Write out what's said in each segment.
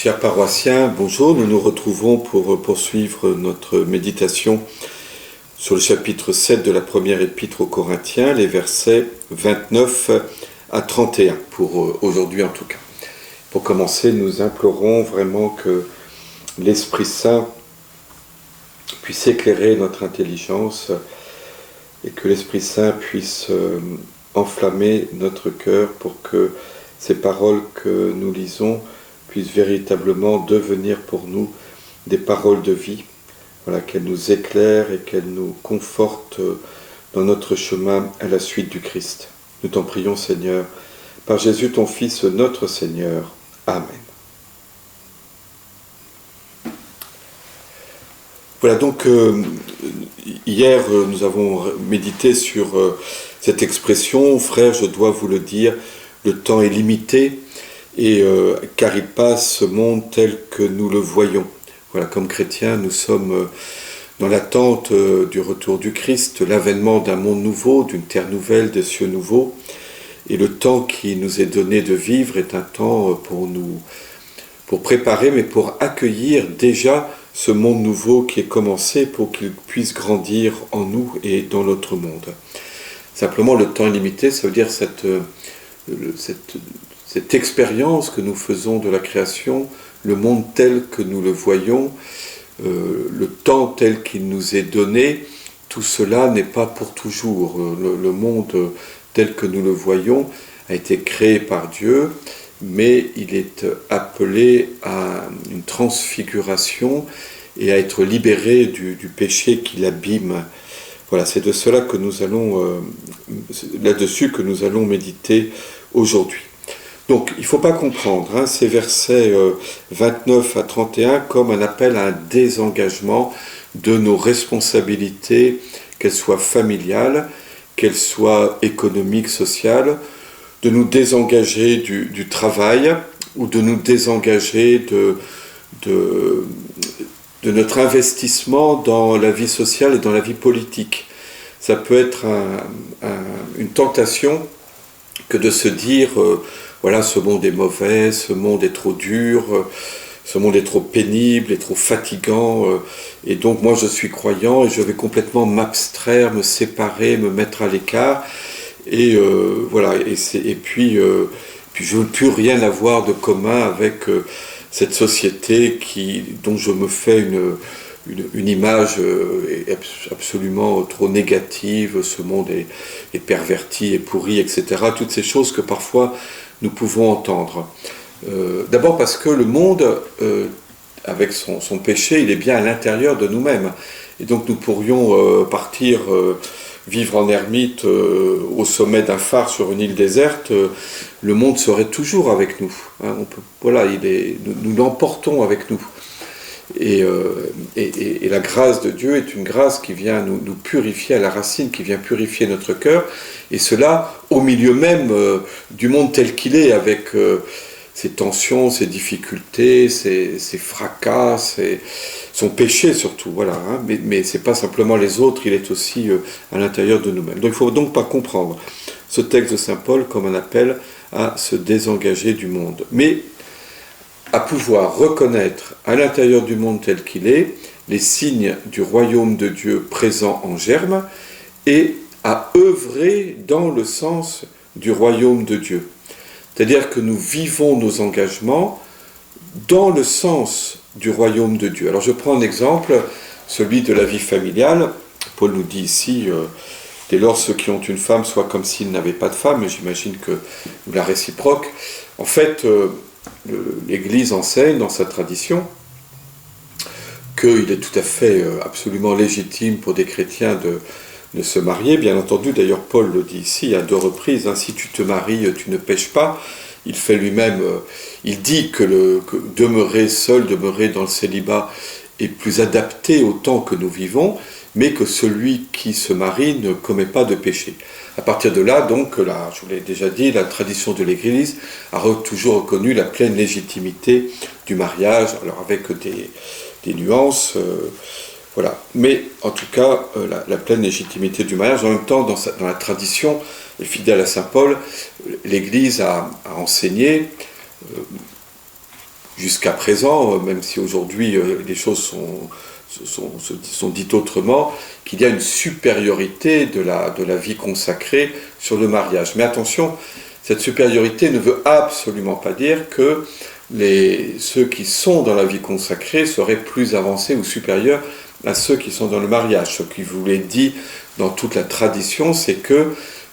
Chers paroissiens, bonjour, nous nous retrouvons pour poursuivre notre méditation sur le chapitre 7 de la première épître aux Corinthiens, les versets 29 à 31, pour aujourd'hui en tout cas. Pour commencer, nous implorons vraiment que l'Esprit Saint puisse éclairer notre intelligence et que l'Esprit Saint puisse enflammer notre cœur pour que ces paroles que nous lisons puissent véritablement devenir pour nous des paroles de vie, voilà, qu'elles nous éclairent et qu'elles nous confortent dans notre chemin à la suite du Christ. Nous t'en prions, Seigneur, par Jésus ton Fils, notre Seigneur. Amen. Voilà, donc hier nous avons médité sur cette expression « Frères, je dois vous le dire, le temps est limité ». Et car il passe ce monde tel que nous le voyons. Voilà, comme chrétiens, nous sommes dans l'attente du retour du Christ, l'avènement d'un monde nouveau, d'une terre nouvelle, des cieux nouveaux. Et le temps qui nous est donné de vivre est un temps pour préparer, mais pour accueillir déjà ce monde nouveau qui est commencé pour qu'il puisse grandir en nous et dans notre monde. Simplement, le temps est limité, ça veut dire cette expérience que nous faisons de la création, le monde tel que nous le voyons, le temps tel qu'il nous est donné, tout cela n'est pas pour toujours. Le monde tel que nous le voyons a été créé par Dieu, mais il est appelé à une transfiguration et à être libéré du péché qui l'abîme. Voilà, c'est de cela que nous allons, là-dessus que nous allons méditer aujourd'hui. Donc, il ne faut pas comprendre ces versets 29 à 31 comme un appel à un désengagement de nos responsabilités, qu'elles soient familiales, qu'elles soient économiques, sociales, de nous désengager du travail ou de nous désengager de notre investissement dans la vie sociale et dans la vie politique. Ça peut être une tentation que de se dire voilà, ce monde est mauvais, ce monde est trop dur, ce monde est trop pénible, est trop fatigant, et donc moi je suis croyant et je vais complètement m'abstraire, me séparer, me mettre à l'écart, et voilà, et puis je ne veux plus rien avoir de commun avec cette société dont je me fais une image absolument trop négative, ce monde est perverti, est pourri, etc. Toutes ces choses que parfois nous pouvons entendre. D'abord parce que le monde, avec son péché, il est bien à l'intérieur de nous-mêmes. Et donc nous pourrions partir vivre en ermite au sommet d'un phare sur une île déserte, le monde serait toujours avec nous. Hein, voilà, nous l'emportons avec nous. Et la grâce de Dieu est une grâce qui vient nous purifier à la racine, qui vient purifier notre cœur, et cela au milieu même du monde tel qu'il est, avec ses tensions, ses difficultés, ses fracas, son péché surtout, voilà. Hein, mais c'est pas simplement les autres, il est aussi à l'intérieur de nous-mêmes. Donc il ne faut donc pas comprendre ce texte de saint Paul comme un appel à se désengager du monde. Mais à pouvoir reconnaître à l'intérieur du monde tel qu'il est les signes du royaume de Dieu présent en germe et à œuvrer dans le sens du royaume de Dieu. C'est-à-dire que nous vivons nos engagements dans le sens du royaume de Dieu. Alors je prends un exemple, celui de la vie familiale. Paul nous dit ici, dès lors ceux qui ont une femme soient comme s'ils n'avaient pas de femme, et j'imagine que la réciproque. En fait, l'Église enseigne dans sa tradition qu'il est tout à fait absolument légitime pour des chrétiens de se marier. Bien entendu, d'ailleurs Paul le dit ici à 2 reprises, hein, si tu te maries, tu ne pêches pas. Il fait lui-même, il dit que demeurer seul, demeurer dans le célibat est plus adapté au temps que nous vivons, mais que celui qui se marie ne commet pas de péché. À partir de là, donc, je vous l'ai déjà dit, la tradition de l'Église a toujours reconnu la pleine légitimité du mariage, alors avec des nuances, voilà. Mais en tout cas, la pleine légitimité du mariage. En même temps, dans la tradition, et fidèle à saint Paul, l'Église a enseigné jusqu'à présent, même si aujourd'hui les choses sont dites autrement, qu'il y a une supériorité de la vie consacrée sur le mariage. Mais attention, cette supériorité ne veut absolument pas dire que ceux qui sont dans la vie consacrée seraient plus avancés ou supérieurs à ceux qui sont dans le mariage. Ce qui vous l'est dit dans toute la tradition, c'est que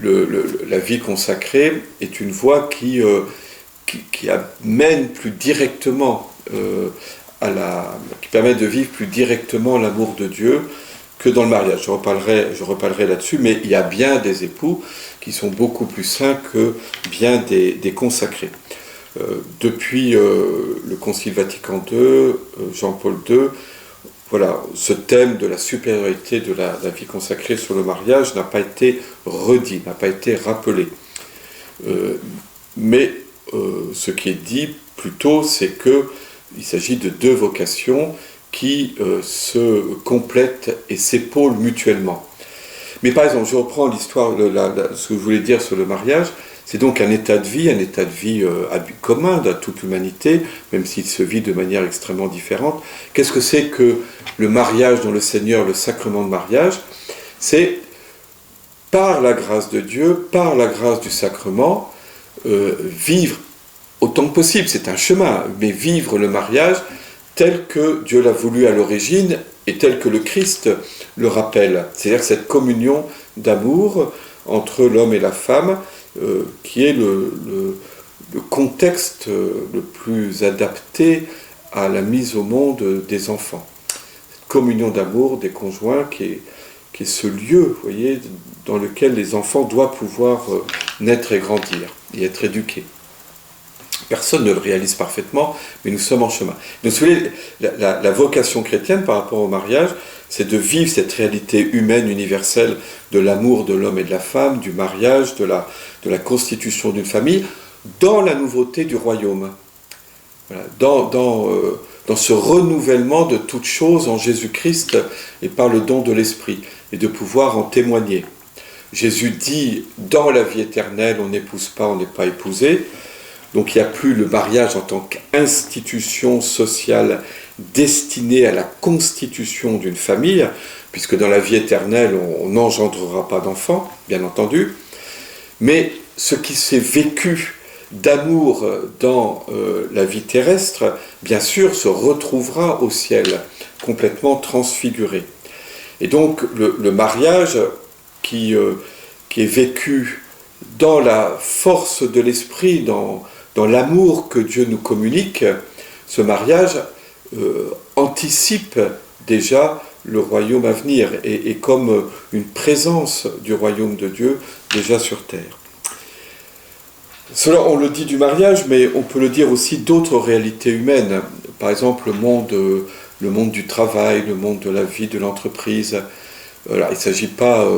la vie consacrée est une voie qui amène plus directement qui permet de vivre plus directement l'amour de Dieu que dans le mariage. Je reparlerai là-dessus, mais il y a bien des époux qui sont beaucoup plus saints que bien des consacrés. Depuis le Concile Vatican II, Jean-Paul II, voilà, ce thème de la supériorité de la vie consacrée sur le mariage n'a pas été redit, n'a pas été rappelé. Mais ce qui est dit plutôt, c'est qu'il s'agit de deux vocations qui se complètent et s'épaulent mutuellement. Mais par exemple, je reprends l'histoire, ce que je voulais dire sur le mariage, c'est donc un état de vie commun à toute l'humanité, même s'il se vit de manière extrêmement différente. Qu'est-ce que c'est que le mariage dans le Seigneur, le sacrement de mariage? C'est par la grâce de Dieu, par la grâce du sacrement, vivre autant que possible, c'est un chemin, mais vivre le mariage tel que Dieu l'a voulu à l'origine et tel que le Christ le rappelle. C'est-à-dire cette communion d'amour entre l'homme et la femme, qui est le contexte le plus adapté à la mise au monde des enfants. Cette communion d'amour des conjoints qui est ce lieu, vous voyez, dans lequel les enfants doivent pouvoir naître et grandir et être éduqués. Personne ne le réalise parfaitement, mais nous sommes en chemin. Donc, vous voyez, la vocation chrétienne par rapport au mariage, c'est de vivre cette réalité humaine universelle de l'amour de l'homme et de la femme, du mariage, de la constitution d'une famille, dans la nouveauté du royaume. Voilà, dans ce renouvellement de toutes choses en Jésus-Christ et par le don de l'Esprit, et de pouvoir en témoigner. Jésus dit, dans la vie éternelle, on n'épouse pas, on n'est pas épousé. Donc il n'y a plus le mariage en tant qu'institution sociale destinée à la constitution d'une famille, puisque dans la vie éternelle, on n'engendrera pas d'enfants, bien entendu. Mais ce qui s'est vécu d'amour dans la vie terrestre, bien sûr, se retrouvera au ciel, complètement transfiguré. Et donc le mariage qui est vécu dans la force de l'esprit, dans l'amour que Dieu nous communique, ce mariage anticipe déjà le royaume à venir et comme une présence du royaume de Dieu déjà sur terre. Cela, on le dit du mariage, mais on peut le dire aussi d'autres réalités humaines. Par exemple, le monde du travail, le monde de la vie, de l'entreprise. Voilà, il ne s'agit pas,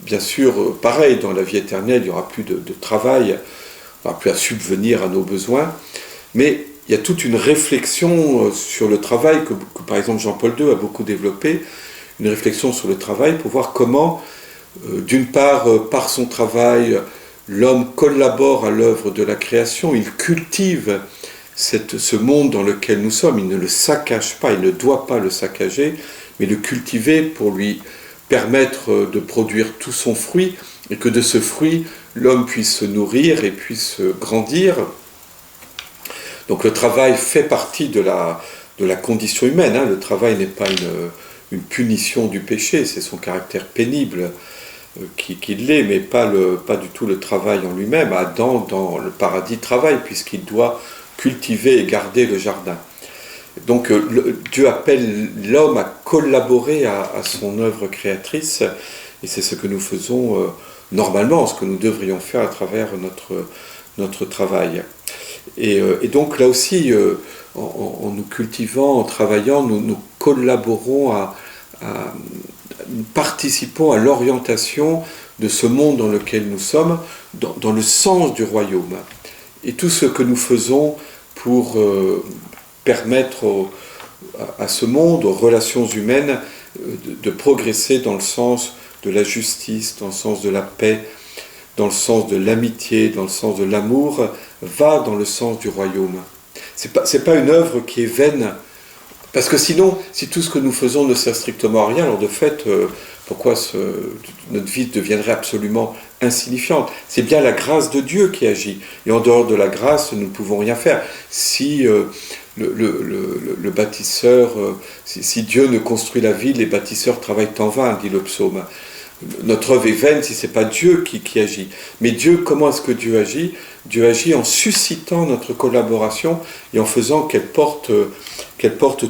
bien sûr, pareil, dans la vie éternelle, il n'y aura plus de travail, on n'aura plus à subvenir à nos besoins, mais il y a toute une réflexion sur le travail que par exemple Jean-Paul II a beaucoup développé, une réflexion sur le travail pour voir comment, d'une part, par son travail, l'homme collabore à l'œuvre de la création, il cultive ce monde dans lequel nous sommes, il ne le saccage pas, il ne doit pas le saccager, mais le cultiver pour lui permettre de produire tout son fruit, et que de ce fruit, l'homme puisse se nourrir et puisse grandir. Donc le travail fait partie de la condition humaine, hein. Le travail n'est pas une punition du péché, c'est son caractère pénible qui l'est, mais pas du tout le travail en lui-même. Adam, dans le paradis, travaille, puisqu'il doit cultiver et garder le jardin. Donc Dieu appelle l'homme à collaborer à son œuvre créatrice, et c'est ce que nous faisons normalement, ce que nous devrions faire à travers notre travail. Et donc là aussi, en nous cultivant, en travaillant, nous collaborons nous participons à l'orientation de ce monde dans lequel nous sommes, dans le sens du royaume. Et tout ce que nous faisons pour permettre à ce monde, aux relations humaines, de progresser dans le sens de la justice, dans le sens de la paix, dans le sens de l'amitié, dans le sens de l'amour, va dans le sens du royaume. c'est pas une œuvre qui est vaine. Parce que sinon, si tout ce que nous faisons ne sert strictement à rien, alors de fait, pourquoi notre vie deviendrait absolument insignifiante? C'est bien la grâce de Dieu qui agit. Et en dehors de la grâce, nous ne pouvons rien faire. Si le bâtisseur, si Dieu ne construit la ville, les bâtisseurs travaillent en vain, dit le psaume. Notre œuvre est vaine si ce n'est pas Dieu qui agit. Mais Dieu, comment est-ce que Dieu agit? Dieu agit en suscitant notre collaboration et en faisant qu'elle porte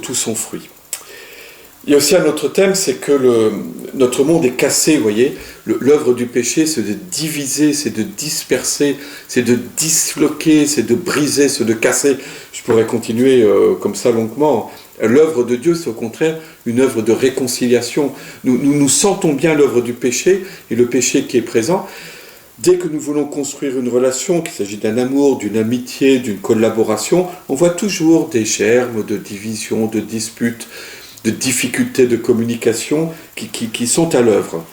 tout son fruit. Il y a aussi un autre thème, c'est que notre monde est cassé, vous voyez. L'œuvre du péché, c'est de diviser, c'est de disperser, c'est de disloquer, c'est de briser, c'est de casser. Je pourrais continuer comme ça longuement. L'œuvre de Dieu, c'est au contraire une œuvre de réconciliation. Nous sentons bien l'œuvre du péché et le péché qui est présent. Dès que nous voulons construire une relation, qu'il s'agit d'un amour, d'une amitié, d'une collaboration, on voit toujours des germes de division, de disputes, de difficultés de communication qui sont à l'œuvre.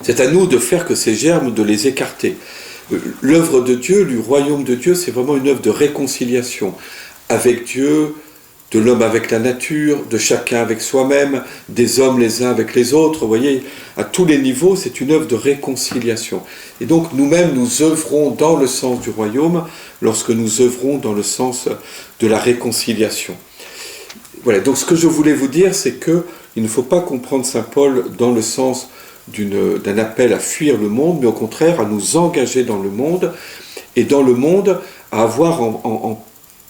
C'est à nous de faire que ces germes, de les écarter. L'œuvre de Dieu, le royaume de Dieu, c'est vraiment une œuvre de réconciliation avec Dieu, de l'homme avec la nature, de chacun avec soi-même, des hommes les uns avec les autres. Vous voyez, à tous les niveaux, c'est une œuvre de réconciliation. Et donc nous-mêmes, nous œuvrons dans le sens du royaume lorsque nous œuvrons dans le sens de la réconciliation. Voilà, donc ce que je voulais vous dire, c'est qu'il ne faut pas comprendre saint Paul dans le sens d'un appel à fuir le monde, mais au contraire à nous engager dans le monde, et dans le monde à avoir en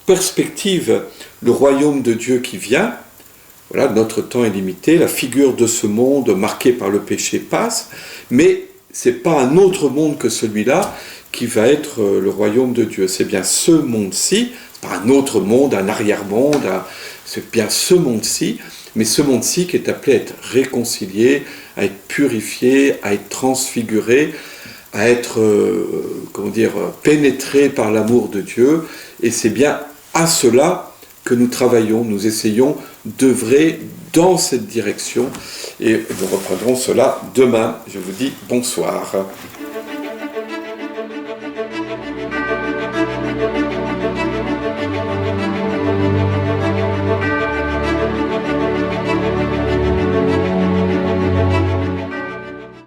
perspective le royaume de Dieu qui vient. Voilà, notre temps est limité, la figure de ce monde marqué par le péché passe, mais ce n'est pas un autre monde que celui-là qui va être le royaume de Dieu. C'est bien ce monde-ci, ce n'est pas un autre monde, un arrière-monde, c'est bien ce monde-ci, mais ce monde-ci qui est appelé à être réconcilié, à être purifié, à être transfiguré, à être pénétré par l'amour de Dieu, et c'est bien à cela que nous travaillons, nous essayons d'œuvrer dans cette direction, et nous reprendrons cela demain. Je vous dis bonsoir.